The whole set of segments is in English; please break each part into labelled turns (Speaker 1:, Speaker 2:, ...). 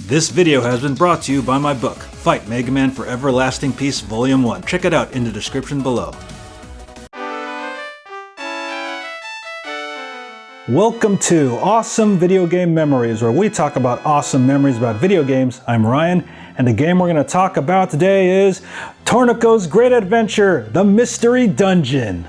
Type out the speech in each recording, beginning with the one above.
Speaker 1: This video has been brought to you by my book, Fight Mega Man for Everlasting Peace Volume 1. Check it out in the description below. Welcome to Awesome Video Game Memories, where we talk about awesome memories about video games. I'm Ryan, and the game we're going to talk about today is Torneko's Great Adventure, The Mystery Dungeon.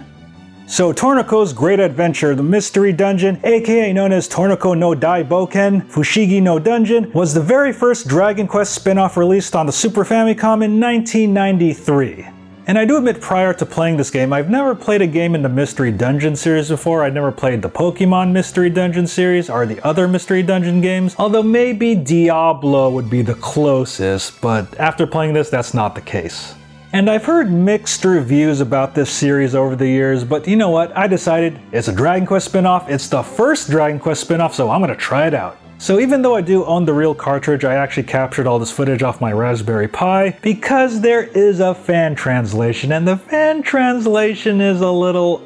Speaker 1: So Torneko's Great Adventure, The Mystery Dungeon, aka known as Torneko no Daibōken, Fushigi no Dungeon, was the very first Dragon Quest spin-off released on the Super Famicom in 1993. And I do admit, prior to playing this game, I've never played a game in the Mystery Dungeon series before. I never played the Pokemon Mystery Dungeon series or the other Mystery Dungeon games, although maybe Diablo would be the closest, but after playing this, that's not the case. And I've heard mixed reviews about this series over the years, but you know what? I decided it's a Dragon Quest spinoff. It's the first Dragon Quest spinoff, so I'm gonna try it out. So even though I do own the real cartridge, I actually captured all this footage off my Raspberry Pi because there is a fan translation, and the fan translation is a little,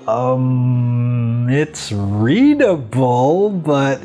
Speaker 1: it's readable, but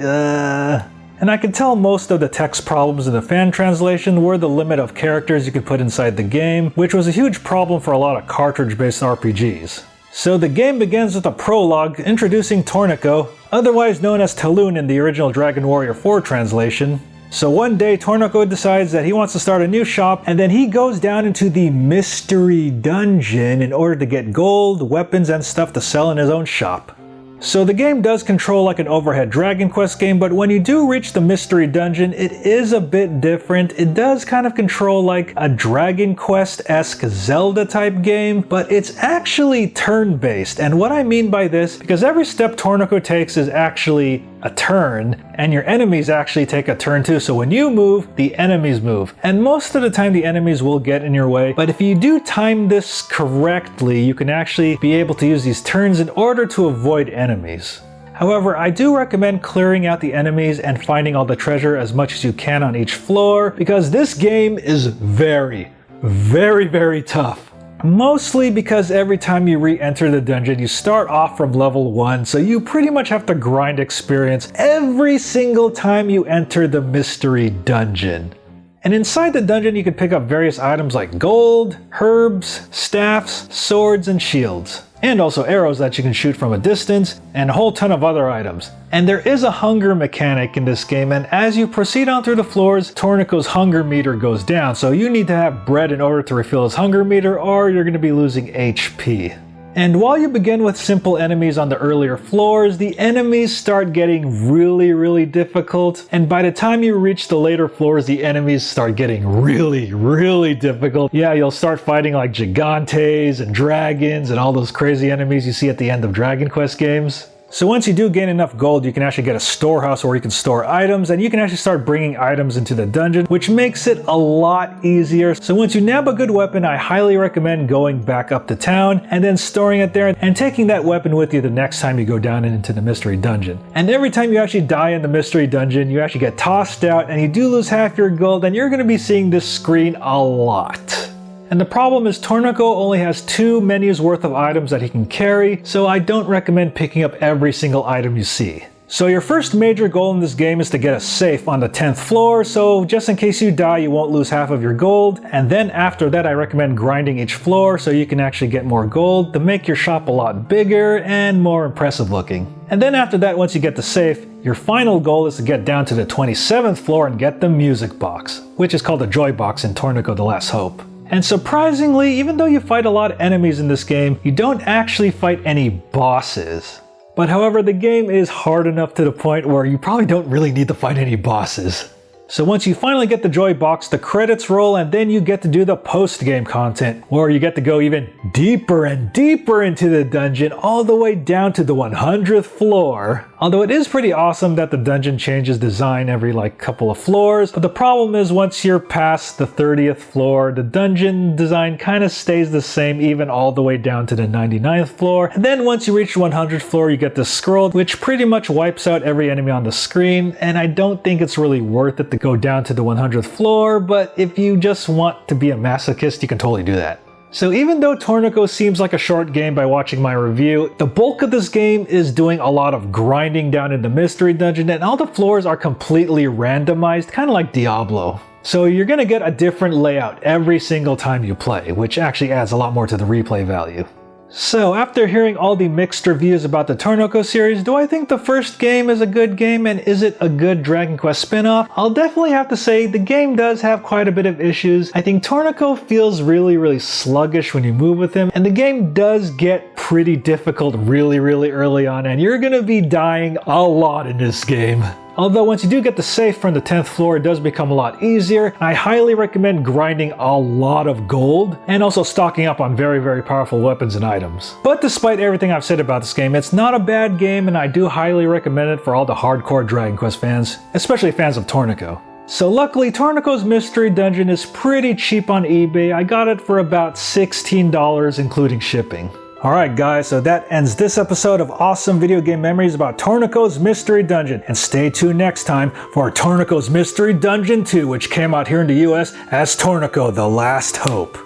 Speaker 1: and I can tell most of the text problems in the fan translation were the limit of characters you could put inside the game, which was a huge problem for a lot of cartridge-based RPGs. So the game begins with a prologue introducing Torneko, otherwise known as Talon in the original Dragon Warrior 4 translation. So one day Torneko decides that he wants to start a new shop, and then he goes down into the Mystery Dungeon in order to get gold, weapons, and stuff to sell in his own shop. So the game does control like an overhead Dragon Quest game, but when you do reach the Mystery Dungeon, it is a bit different. It does kind of control like a Dragon Quest-esque Zelda type game, but it's actually turn-based. And what I mean by this, because every step Torneko takes is actually a turn, and your enemies actually take a turn too. So when you move, the enemies move. And most of the time the enemies will get in your way, but if you do time this correctly, you can actually be able to use these turns in order to avoid enemies. However, I do recommend clearing out the enemies and finding all the treasure as much as you can on each floor, because this game is very, very tough. Mostly because every time you re-enter the dungeon, you start off from level 1, so you pretty much have to grind experience every single time you enter the Mystery Dungeon. And inside the dungeon you can pick up various items like gold, herbs, staffs, swords, and shields. And also arrows that you can shoot from a distance, and a whole ton of other items. And there is a hunger mechanic in this game, and as you proceed on through the floors, Torneko's hunger meter goes down, so you need to have bread in order to refill his hunger meter, or you're going to be losing HP. And while you begin with simple enemies on the earlier floors, the enemies start getting really difficult, and by the time you reach the later floors, the enemies start getting really difficult. Yeah, you'll start fighting like gigantes and dragons and all those crazy enemies you see at the end of Dragon Quest games. So once you do gain enough gold, you can actually get a storehouse where you can store items, and you can actually start bringing items into the dungeon, which makes it a lot easier. So once you nab a good weapon, I highly recommend going back up to town and then storing it there and taking that weapon with you the next time you go down into the Mystery Dungeon. And every time you actually die in the Mystery Dungeon, you actually get tossed out and you do lose half your gold, and you're going to be seeing this screen a lot. And the problem is Torneko only has 2 menus worth of items that he can carry, so I don't recommend picking up every single item you see. So your first major goal in this game is to get a safe on the 10th floor, so just in case you die you won't lose half of your gold. And then after that I recommend grinding each floor so you can actually get more gold to make your shop a lot bigger and more impressive looking. And then after that, once you get the safe, your final goal is to get down to the 27th floor and get the music box, which is called the Joy Box in Torneko The Last Hope. And surprisingly, even though you fight a lot of enemies in this game, you don't actually fight any bosses. But however, the game is hard enough to the point where you probably don't really need to fight any bosses. So once you finally get the Joy Box, the credits roll, and then you get to do the post-game content, where you get to go even deeper and deeper into the dungeon, all the way down to the 100th floor. Although it is pretty awesome that the dungeon changes design every like couple of floors, but the problem is once you're past the 30th floor, the dungeon design kind of stays the same even all the way down to the 99th floor. And then once you reach the 100th floor, you get this scroll, which pretty much wipes out every enemy on the screen, and I don't think it's really worth it to go down to the 100th floor, but if you just want to be a masochist, you can totally do that. So even though Torneko seems like a short game by watching my review, the bulk of this game is doing a lot of grinding down in the mystery dungeon, and all the floors are completely randomized, kind of like Diablo. So you're gonna get a different layout every single time you play, which actually adds a lot more to the replay value. So after hearing all the mixed reviews about the Torneko series, do I think the first game is a good game, and is it a good Dragon Quest spin-off? I'll definitely have to say the game does have quite a bit of issues. I think Torneko feels really sluggish when you move with him, and the game does get pretty difficult really early on, and you're gonna be dying a lot in this game. Although once you do get the safe from the 10th floor, it does become a lot easier. I highly recommend grinding a lot of gold and also stocking up on very powerful weapons and items. But despite everything I've said about this game, it's not a bad game, and I do highly recommend it for all the hardcore Dragon Quest fans, especially fans of Torneko. So luckily, Torneko's Mystery Dungeon is pretty cheap on eBay. I got it for about $16 including shipping. Alright guys, so that ends this episode of awesome video game memories about Torneko's Mystery Dungeon. And stay tuned next time for Torneko's Mystery Dungeon 2, which came out here in the US as Torneko: The Last Hope.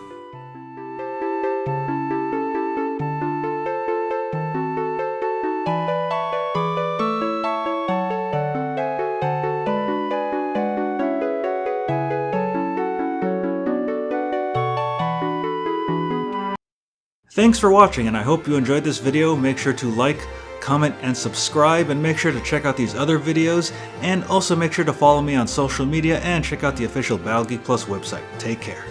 Speaker 1: Thanks for watching, and I hope you enjoyed this video. Make sure to like, comment, and subscribe, and make sure to check out these other videos, and also make sure to follow me on social media and check out the official Battle Geek Plus website. Take care.